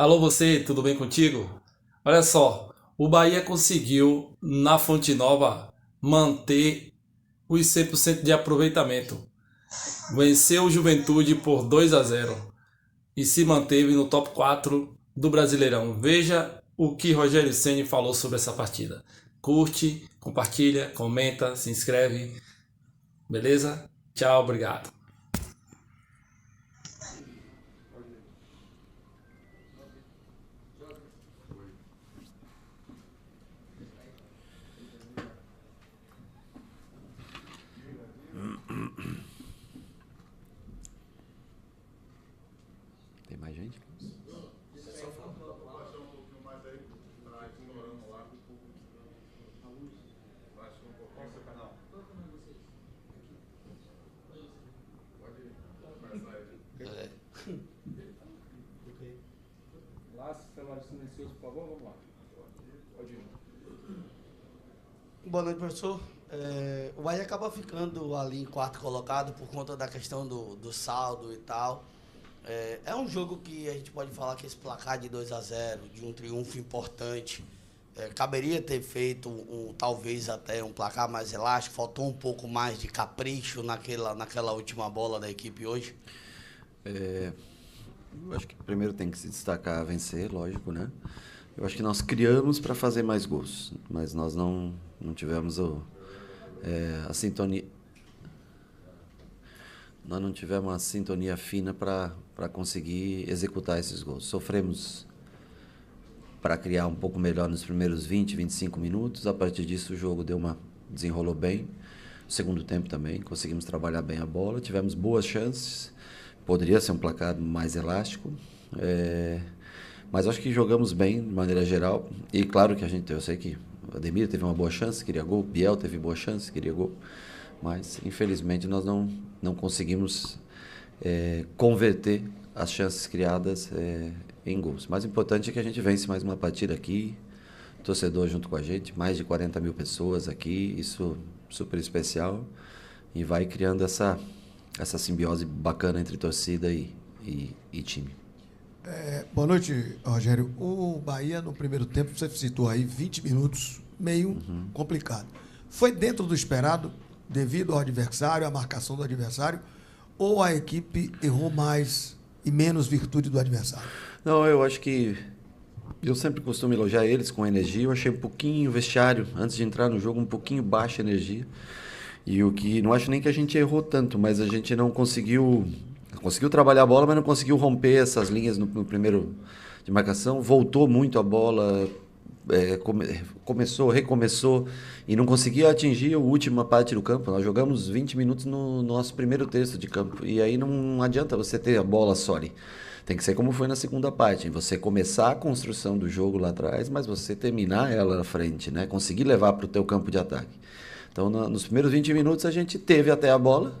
Alô você, tudo bem contigo? Olha só, o Bahia conseguiu na Fonte Nova manter os 100% de aproveitamento. Venceu o Juventude por 2-0 e se manteve no top 4 do Brasileirão. Veja o que Rogério Ceni falou sobre essa partida. Curte, compartilha, comenta, se inscreve. Beleza? Tchau, obrigado. Tem mais gente? Lá, celular silencioso, por favor, vamos lá. Pode ir. Boa noite, professor. O Bahia acaba ficando ali em quarto colocado por conta da questão do saldo e tal. É um jogo que a gente pode falar que esse placar de 2-0, de um triunfo importante, caberia ter feito talvez até um placar mais elástico, faltou um pouco mais de capricho naquela última bola da equipe hoje. Eu acho que primeiro tem que se destacar vencer, lógico, né? Eu acho que nós criamos para fazer mais gols, mas nós não tivemos a sintonia. Nós não tivemos a sintonia fina para conseguir executar esses gols. Sofremos para criar um pouco melhor nos primeiros 20, 25 minutos. A partir disso o jogo desenrolou bem. No segundo tempo também conseguimos trabalhar bem a bola. Tivemos boas chances. Poderia ser um placar mais elástico. Mas acho que jogamos bem de maneira geral. E claro que eu sei que o Ademir teve uma boa chance, queria gol. Biel teve boa chance, queria gol. Mas infelizmente nós não conseguimos converter as chances criadas em gols. O mais importante é que a gente vence mais uma partida aqui, torcedor junto com a gente, mais de 40 mil pessoas aqui, isso super especial, e vai criando essa simbiose bacana entre torcida e time. Boa noite, Rogério. O Bahia, no primeiro tempo, você citou aí 20 minutos, meio complicado. Foi dentro do esperado, devido ao adversário, à marcação do adversário, ou a equipe errou mais e menos virtude do adversário? Não, eu acho que eu sempre costumo elogiar eles com energia. Eu achei um pouquinho o vestiário, antes de entrar no jogo, um pouquinho baixa energia. E o que não acho nem que a gente errou tanto, mas a gente não conseguiu trabalhar a bola, mas não conseguiu romper essas linhas no primeiro de marcação. Voltou muito a bola, recomeçou e não conseguia atingir a última parte do campo. Nós jogamos 20 minutos no nosso primeiro terço de campo e aí não adianta você ter a bola só ali. Tem que ser como foi na segunda parte, você começar a construção do jogo lá atrás, mas você terminar ela na frente, né? Conseguir levar para o teu campo de ataque. Então, nos primeiros 20 minutos a gente teve até a bola,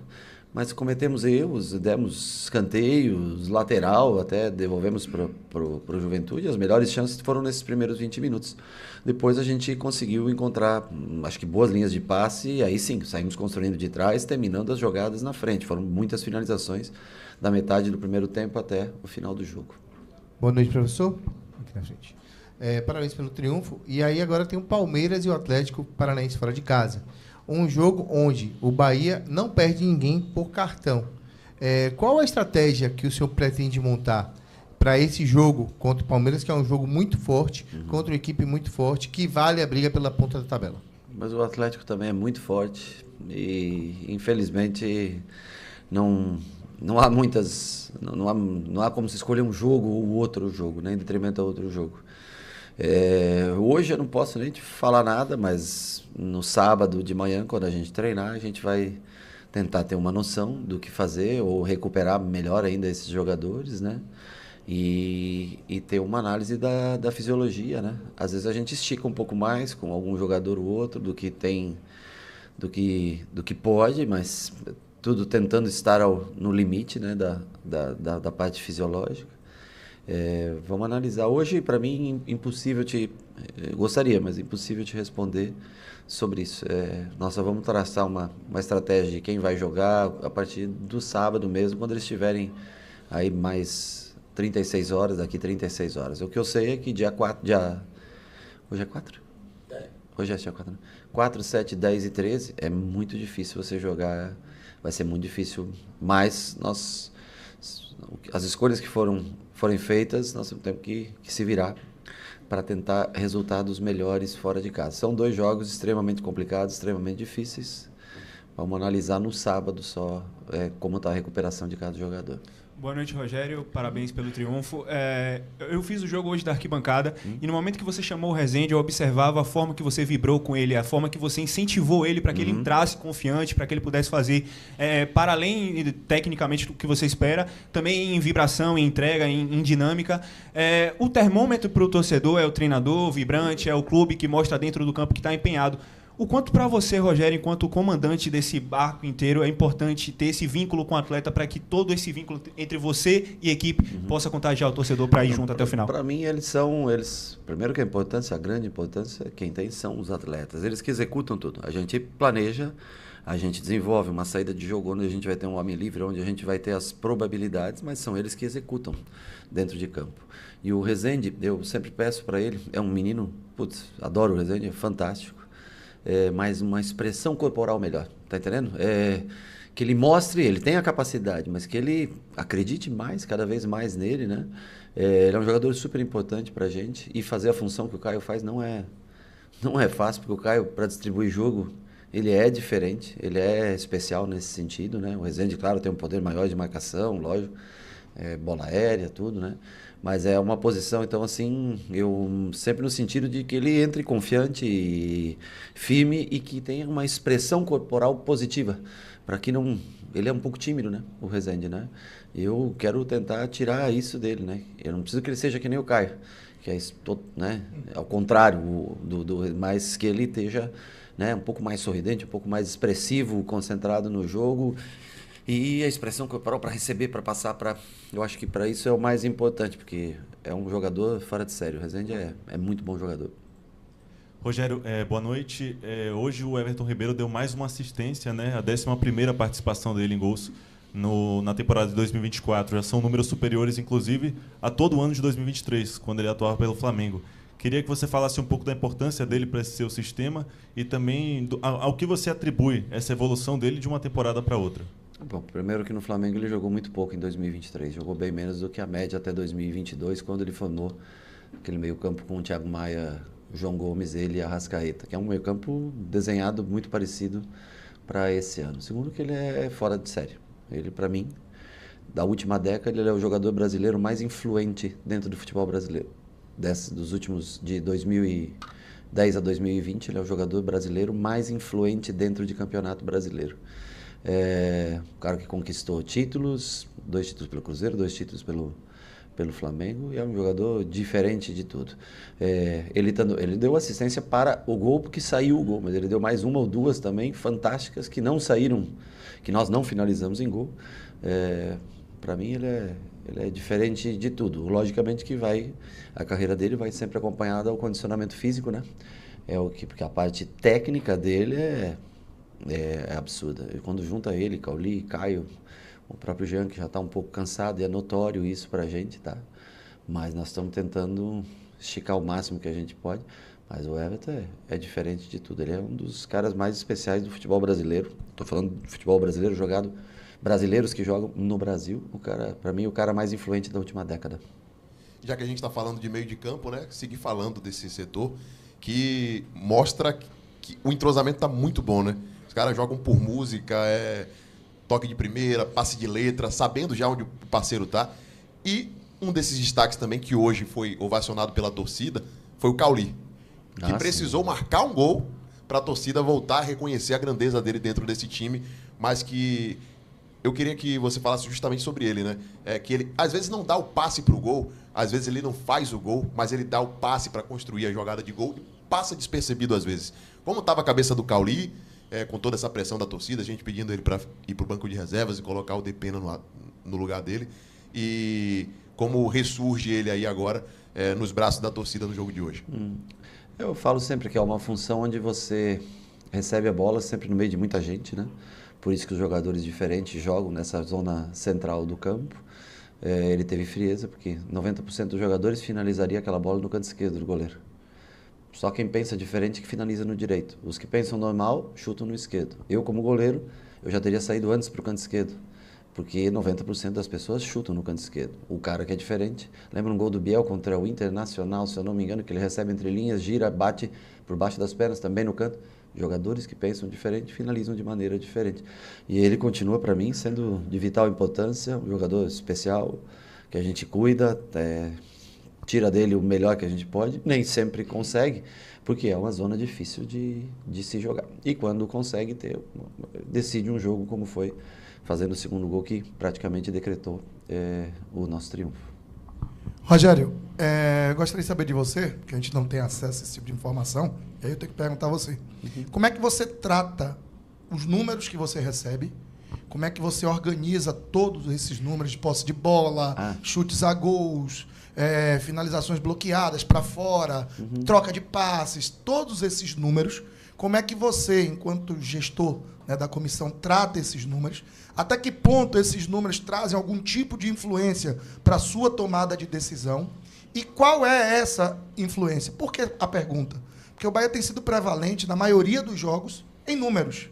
mas cometemos erros, demos escanteios, lateral, até devolvemos para o Juventude. As melhores chances foram nesses primeiros 20 minutos. Depois a gente conseguiu encontrar, acho que boas linhas de passe, e aí sim, saímos construindo de trás, terminando as jogadas na frente. Foram muitas finalizações da metade do primeiro tempo até o final do jogo. Boa noite, professor. Aqui na frente. Parabéns pelo triunfo. E aí agora tem o Palmeiras e o Atlético Paranaense fora de casa. Um jogo onde o Bahia não perde ninguém por cartão. Qual a estratégia que o senhor pretende montar para esse jogo contra o Palmeiras, que é um jogo muito forte, contra uma equipe muito forte, que vale a briga pela ponta da tabela? Mas o Atlético também é muito forte e, infelizmente, não há muitas... Não há como se escolher um jogo ou outro jogo, né, em detrimento a outro jogo. Hoje eu não posso nem te falar nada, mas no sábado de manhã, quando a gente treinar, a gente vai tentar ter uma noção do que fazer ou recuperar melhor ainda esses jogadores, né? E ter uma análise da fisiologia, né? Às vezes a gente estica um pouco mais com algum jogador ou outro do que tem, do que pode, mas tudo tentando estar no limite, né? da parte fisiológica. Vamos analisar. Hoje, para mim, impossível gostaria, mas impossível te responder sobre isso. Nós só vamos traçar uma estratégia de quem vai jogar a partir do sábado mesmo, quando eles estiverem aí mais 36 horas, daqui 36 horas. O que eu sei é que hoje é 4? Hoje é dia 4, né? 4, 7, 10 e 13 é muito difícil você jogar, vai ser muito difícil, mas as escolhas que forem feitas, nós temos que se virar para tentar resultados melhores fora de casa. São 2 jogos extremamente complicados, extremamente difíceis. Vamos analisar no sábado só como está a recuperação de cada jogador. Boa noite, Rogério. Parabéns pelo triunfo. Eu fiz o jogo hoje da arquibancada e no momento que você chamou o Rezende, eu observava a forma que você vibrou com ele, a forma que você incentivou ele para que ele entrasse confiante, para que ele pudesse fazer, para além, tecnicamente, do que você espera, também em vibração, em entrega, em dinâmica. O termômetro para o torcedor é o treinador vibrante, é o clube que mostra dentro do campo que está empenhado. O quanto para você, Rogério, enquanto comandante desse barco inteiro, é importante ter esse vínculo com o atleta para que todo esse vínculo entre você e a equipe possa contagiar o torcedor para ir junto até o final? Para mim, primeiro que a grande importância, quem tem são os atletas. Eles que executam tudo. A gente planeja, a gente desenvolve uma saída de jogo onde a gente vai ter um homem livre, onde a gente vai ter as probabilidades, mas são eles que executam dentro de campo. E o Rezende, eu sempre peço para ele, é um menino, adoro o Rezende, é fantástico. Mas uma expressão corporal melhor, tá entendendo? Que ele mostre, ele tem a capacidade, mas que ele acredite mais, cada vez mais nele, né? Ele é um jogador super importante pra gente e fazer a função que o Caio faz não é fácil, porque o Caio, para distribuir jogo, ele é diferente, ele é especial nesse sentido, né? O Rezende, claro, tem um poder maior de marcação, lógico, bola aérea, tudo, né? Mas é uma posição, então, assim, eu sempre no sentido de que ele entre confiante e firme e que tenha uma expressão corporal positiva, para que não... Ele é um pouco tímido, né, o Rezende, né? Eu quero tentar tirar isso dele, né? Eu não preciso que ele seja que nem o Caio, que é, né, ao contrário, mas que ele esteja, né, um pouco mais sorridente, um pouco mais expressivo, concentrado no jogo. E a expressão corporal para receber, para passar, eu acho que para isso é o mais importante, porque é um jogador fora de série. O Rezende é muito bom jogador. Rogério, boa noite. Hoje o Everton Ribeiro deu mais uma assistência, né? A 11ª participação dele em gols na temporada de 2024. Já são números superiores, inclusive, a todo o ano de 2023, quando ele atuava pelo Flamengo. Queria que você falasse um pouco da importância dele para esse seu sistema e também ao que você atribui essa evolução dele de uma temporada para outra. Bom, primeiro que no Flamengo ele jogou muito pouco em 2023, jogou bem menos do que a média até 2022, quando ele formou aquele meio-campo com o Thiago Maia, João Gomes, ele e a Arrascaeta, que é um meio-campo desenhado muito parecido para esse ano. Segundo que ele é fora de série. Ele, para mim, da última década, ele é o jogador brasileiro mais influente dentro do futebol brasileiro. Dos últimos, de 2010 a 2020, ele é o jogador brasileiro mais influente dentro de campeonato brasileiro. O cara que conquistou títulos, 2 títulos pelo Cruzeiro, 2 títulos pelo Flamengo, e é um jogador diferente de tudo. Ele deu assistência para o gol, porque saiu o gol, mas ele deu mais uma ou duas também fantásticas que não saíram, que nós não finalizamos em gol. Para mim ele é diferente de tudo. Logicamente que a carreira dele vai sempre acompanhada ao condicionamento físico, né? Porque a parte técnica dele é absurda. E quando junta ele, Cauli, Caio, o próprio Jean, que já está um pouco cansado, e é notório isso para a gente, tá? Mas nós estamos tentando esticar o máximo que a gente pode. Mas o Everton é diferente de tudo. Ele é um dos caras mais especiais do futebol brasileiro. Estou falando de futebol brasileiro jogado, brasileiros que jogam no Brasil. Para mim, o cara mais influente da última década. Já que a gente está falando de meio de campo, né? Seguir falando desse setor que mostra que o entrosamento está muito bom, né? Os caras jogam por música, toque de primeira, passe de letra, sabendo já onde o parceiro tá. E um desses destaques também, que hoje foi ovacionado pela torcida, foi o Cauli, que precisou marcar um gol para a torcida voltar a reconhecer a grandeza dele dentro desse time, mas que eu queria que você falasse justamente sobre ele, né? Que ele, às vezes, não dá o passe para o gol, às vezes ele não faz o gol, mas ele dá o passe para construir a jogada de gol e passa despercebido às vezes. Como estava a cabeça do Cauli, com toda essa pressão da torcida, a gente pedindo ele para ir para o banco de reservas e colocar o Depena no lugar dele, e como ressurge ele aí agora nos braços da torcida no jogo de hoje? Eu falo sempre que é uma função onde você recebe a bola sempre no meio de muita gente, né? Por isso que os jogadores diferentes jogam nessa zona central do campo. ele teve frieza, porque 90% dos jogadores finalizaria aquela bola no canto esquerdo do goleiro. Só quem pensa diferente que finaliza no direito. Os que pensam normal, chutam no esquerdo. Eu, como goleiro, eu já teria saído antes para o canto esquerdo, porque 90% das pessoas chutam no canto esquerdo. O cara que é diferente, lembra um gol do Biel contra o Internacional, se eu não me engano, que ele recebe entre linhas, gira, bate por baixo das pernas, também no canto. Jogadores que pensam diferente, finalizam de maneira diferente. E ele continua, para mim, sendo de vital importância, um jogador especial, que a gente cuida, tira dele o melhor que a gente pode, nem sempre consegue, porque é uma zona difícil de se jogar. E quando consegue decide um jogo como foi, fazendo o segundo gol que praticamente decretou o nosso triunfo. Rogério, gostaria de saber de você, porque a gente não tem acesso a esse tipo de informação, e aí eu tenho que perguntar a você. Como é que você trata os números que você recebe? Como é que você organiza todos esses números de posse de bola, chutes a gols, finalizações bloqueadas para fora, troca de passes, todos esses números? Como é que você, enquanto gestor, né, da comissão, trata esses números? Até que ponto esses números trazem algum tipo de influência para a sua tomada de decisão? E qual é essa influência? Por que a pergunta? Porque o Bahia tem sido prevalente na maioria dos jogos em números.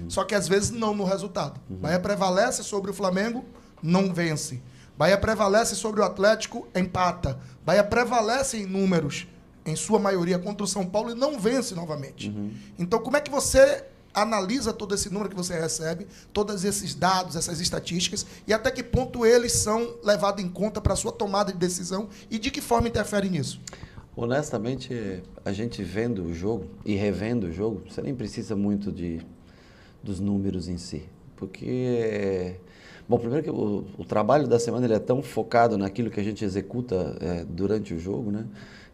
Só que às vezes não no resultado. Bahia prevalece sobre o Flamengo, não vence. Bahia prevalece sobre o Atlético, empata. Bahia prevalece em números, em sua maioria, contra o São Paulo e não vence novamente. Então, como é que você analisa todo esse número que você recebe, todos esses dados, essas estatísticas, e até que ponto eles são levados em conta para a sua tomada de decisão e de que forma interfere nisso? Honestamente, a gente vendo o jogo e revendo o jogo, você nem precisa muito dos números em si, porque... Bom, primeiro que o trabalho da semana ele é tão focado naquilo que a gente executa durante o jogo, né?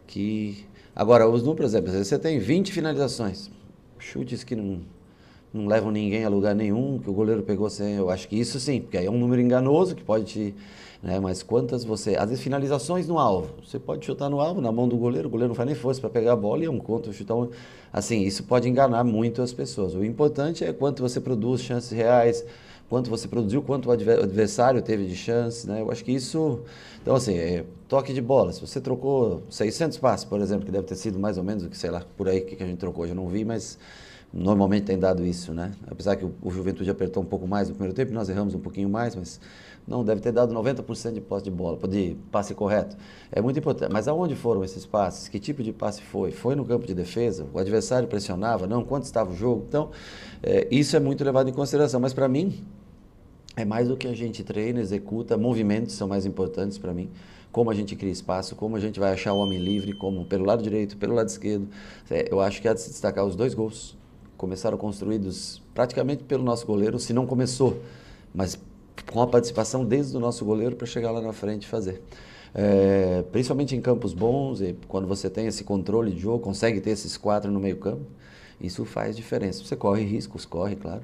Que... Agora, os números, por exemplo, você tem 20 finalizações, chutes que não levam ninguém a lugar nenhum, que o goleiro pegou sem... Eu acho que isso sim, porque aí é um número enganoso que pode te... Né, mas quantas você... Às vezes finalizações no alvo. Você pode chutar no alvo, na mão do goleiro, o goleiro não faz nem força para pegar a bola e é um contra, chutar um... Assim, isso pode enganar muito as pessoas. O importante é quanto você produz, chances reais, quanto você produziu, quanto o adversário teve de chance, né? Eu acho que isso... Então, assim, toque de bola. Se você trocou 600 passes, por exemplo, que deve ter sido mais ou menos o que, sei lá, por aí que a gente trocou, eu não vi, mas normalmente tem dado isso, né? Apesar que o Juventude apertou um pouco mais no primeiro tempo, nós erramos um pouquinho mais, mas não, deve ter dado 90% de posse de bola, de passe correto. É muito importante. Mas aonde foram esses passes? Que tipo de passe foi? Foi no campo de defesa? O adversário pressionava? Não? Quanto estava o jogo? Então, isso é muito levado em consideração. Mas para mim, é mais do que a gente treina, executa, movimentos são mais importantes para mim. Como a gente cria espaço, como a gente vai achar o homem livre, como pelo lado direito, pelo lado esquerdo. Eu acho que há de se destacar os dois gols. Começaram construídos praticamente pelo nosso goleiro, se não começou, mas com a participação desde o nosso goleiro para chegar lá na frente e fazer. Principalmente em campos bons, e quando você tem esse controle de jogo, consegue ter esses 4 no meio campo, isso faz diferença. Você corre riscos, claro,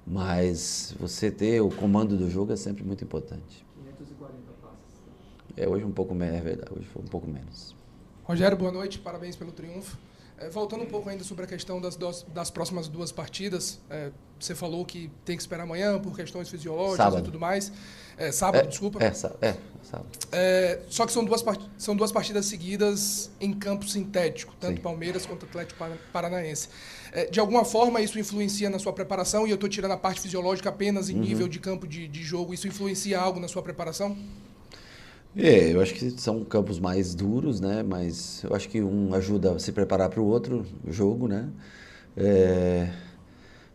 mas você ter o comando do jogo é sempre muito importante. 540 passes. Hoje um pouco menos, é verdade, hoje foi um pouco menos. Rogério, boa noite, parabéns pelo triunfo. Voltando um pouco ainda sobre a questão das próximas 2 partidas, você falou que tem que esperar amanhã por questões fisiológicas sábado. E tudo mais. Sábado, desculpa. Sábado. Só que são duas partidas seguidas em campo sintético, tanto Sim. Palmeiras quanto Atlético Paranaense. De alguma forma, isso influencia na sua preparação, e eu estou tirando a parte fisiológica apenas em nível de campo de jogo. Isso influencia algo na sua preparação? Eu acho que são campos mais duros, né? Mas eu acho que um ajuda a se preparar para o outro jogo, né?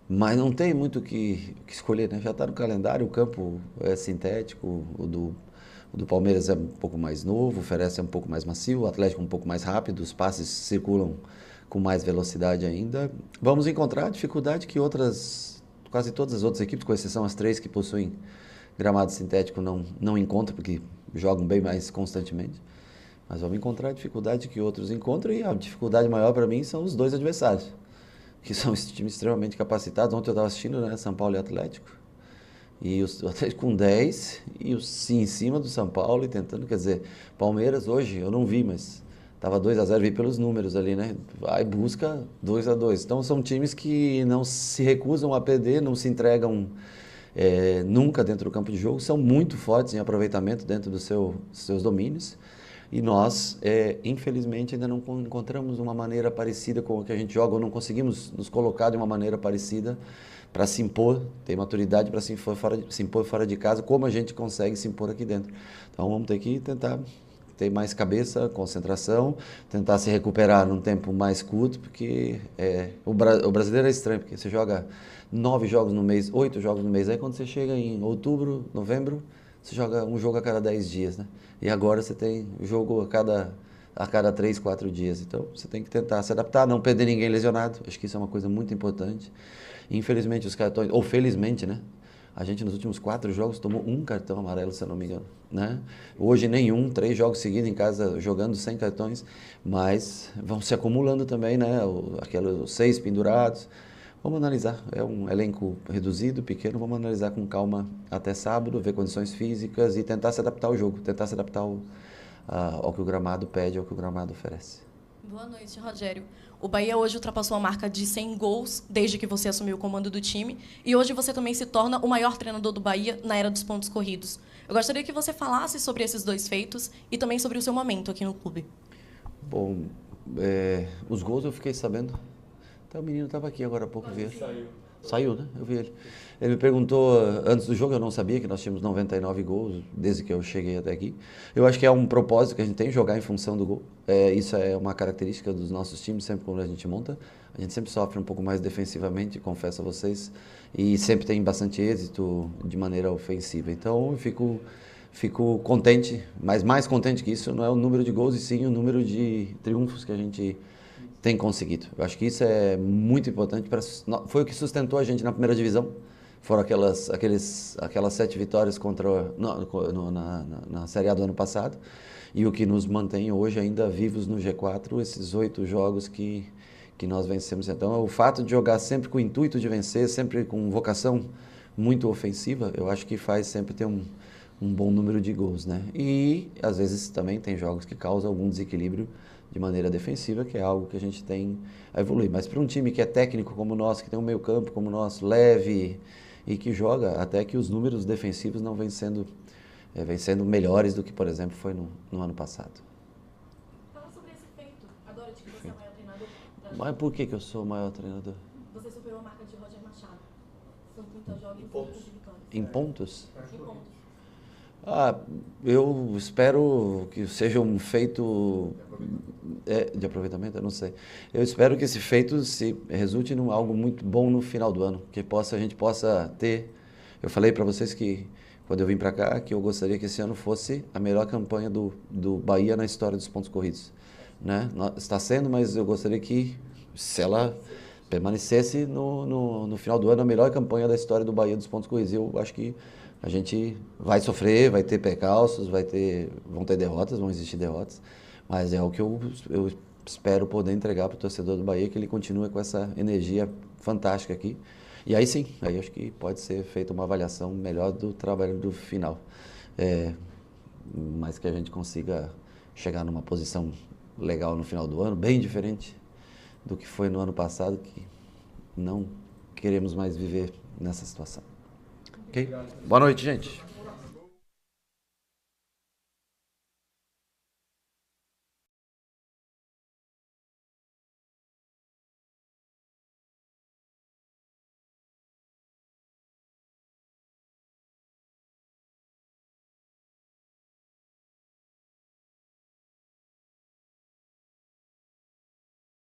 Mas não tem muito o que escolher, né? Já está no calendário, o campo é sintético, o do Palmeiras é um pouco mais novo, oferece um pouco mais macio, o Atlético um pouco mais rápido, os passes circulam com mais velocidade ainda. Vamos encontrar a dificuldade que quase todas as outras equipes, com exceção as 3 que possuem gramado sintético, não encontram, porque jogam bem mais constantemente. Mas vamos encontrar a dificuldade que outros encontram, e a dificuldade maior para mim são os 2 adversários, que são times extremamente capacitados. Ontem eu estava assistindo, né, São Paulo e Atlético, e o Atlético com 10 e em cima do São Paulo e tentando, quer dizer, Palmeiras hoje eu não vi, mas estava 2-0, vi pelos números ali, né? Vai, busca 2-2. Então são times que não se recusam a perder, não se entregam nunca dentro do campo de jogo, são muito fortes em aproveitamento dentro dos seus domínios. E nós, infelizmente, ainda não encontramos uma maneira parecida com o que a gente joga, ou não conseguimos nos colocar de uma maneira parecida para se impor, ter maturidade para se impor fora de casa, como a gente consegue se impor aqui dentro. Então vamos ter que tentar ter mais cabeça, concentração, tentar se recuperar num tempo mais curto, porque o brasileiro é estranho, porque você joga 9 jogos no mês, 8 jogos no mês, aí quando você chega em outubro, novembro, você joga um jogo a cada 10 dias, né? E agora você tem jogo a cada 3, 4 dias. Então você tem que tentar se adaptar, não perder ninguém lesionado. Acho que isso é uma coisa muito importante. Infelizmente os cartões, ou felizmente, né? A gente nos últimos 4 jogos tomou um cartão amarelo, se eu não me engano, né? Hoje nenhum, 3 jogos seguidos em casa jogando sem cartões, mas vão se acumulando também, né? Aqueles 6 pendurados. Vamos analisar, é um elenco reduzido, pequeno, vamos analisar com calma até sábado, ver condições físicas e tentar se adaptar ao jogo, tentar se adaptar ao que o gramado pede, ao que o gramado oferece. Boa noite, Rogério. O Bahia hoje ultrapassou a marca de 100 gols desde que você assumiu o comando do time e hoje você também se torna o maior treinador do Bahia na era dos pontos corridos. Eu gostaria que você falasse sobre esses 2 feitos e também sobre o seu momento aqui no clube. Bom, os gols eu fiquei sabendo. Até o menino estava aqui agora há pouco, vi ele. Saiu, né? Eu vi ele. Ele me perguntou antes do jogo, eu não sabia que nós tínhamos 99 gols desde que eu cheguei até aqui. Eu acho que é um propósito que a gente tem, jogar em função do gol. Isso é uma característica dos nossos times, sempre quando a gente monta. A gente sempre sofre um pouco mais defensivamente, confesso a vocês, e sempre tem bastante êxito de maneira ofensiva. Então eu fico contente, mas mais contente que isso não é o número de gols, e sim o número de triunfos que a gente tem conseguido. Eu acho que isso é muito importante. Foi o que sustentou a gente na primeira divisão. Foram aquelas 7 vitórias na Série A do ano passado. E o que nos mantém hoje ainda vivos no G4, esses 8 jogos que nós vencemos. Então, o fato de jogar sempre com o intuito de vencer, sempre com vocação muito ofensiva, eu acho que faz sempre ter um bom número de gols, né? E, às vezes, também tem jogos que causam algum desequilíbrio de maneira defensiva, que é algo que a gente tem a evoluir. Mas para um time que é técnico como o nosso, que tem um meio campo como o nosso, leve e que joga, até que os números defensivos não vêm sendo melhores do que, por exemplo, foi no ano passado. Fala sobre esse feito, agora de que você é o maior treinador. Mas por que eu sou o maior treinador? Você superou a marca de Roger Machado. São 30 jogos e 30 vitórias. Em pontos? Em pontos. Eu espero que seja um feito de aproveitamento, eu não sei. Eu espero que esse feito se resulte em algo muito bom no final do ano, que a gente possa ter. Eu falei para vocês que quando eu vim para cá que eu gostaria que esse ano fosse a melhor campanha do Bahia na história dos pontos corridos, né? Está sendo, mas eu gostaria que, se ela permanecesse no final do ano, a melhor campanha da história do Bahia dos pontos corridos. Eu acho que a gente vai sofrer, vai ter percalços, vão ter derrotas, vão existir derrotas, mas é o que eu espero poder entregar para o torcedor do Bahia, que ele continue com essa energia fantástica aqui. E aí sim, aí acho que pode ser feita uma avaliação melhor do trabalho do final. Mas que a gente consiga chegar numa posição legal no final do ano, bem diferente do que foi no ano passado, que não queremos mais viver nessa situação. Ok? Boa noite, gente.